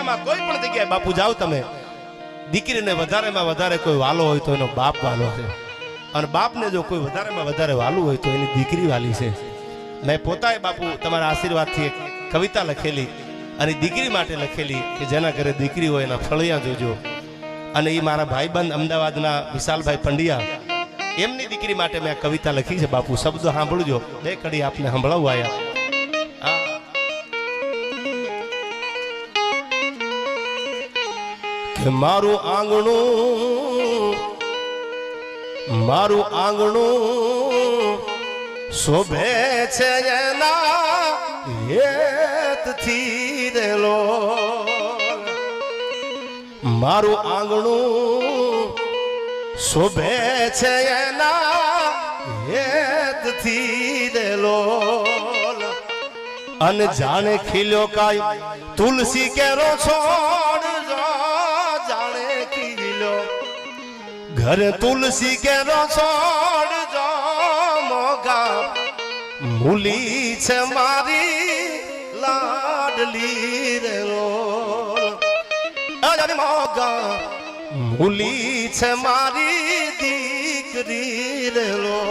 દુનિયામાં કોઈ પણ જગ્યાએ બાપુ જાઓ તમે, દીકરીને વધારેમાં વધારે કોઈ વાલો હોય તો એનો બાપ વાલો છે, અને બાપને જો કોઈ વધારેમાં વધારે વાલું હોય તો એની દીકરી વાલી છે. મેં પોતાએ બાપુ તમારા આશીર્વાદથી એક કવિતા લખેલી, અને દીકરી માટે લખેલી કે જેના ઘરે દીકરી હોય એના ફળિયા જોજો. અને એ મારા ભાઈબંધ અમદાવાદના વિશાલભાઈ પંડ્યા, એમની દીકરી માટે મેં આ કવિતા લખી છે બાપુ. શબ્દો સાંભળજો, બે કડી આપને સંભળાવું આયા. કે મારું આંગણું શોભે છે એના હેતથી રેલો. મારું આંગણું શોભે છે એના હેતથી રેલો. અને જાણે ખીલ્યો કાય તુલસી કેરો છોડ, જાણે ખીલ્યો ઘરે તુલસી કેરો છોડ, જો મોગા મૂલી છે મારી લાડલી રેલો. મોગા મૂલી છે મારી દીકરી રેલો.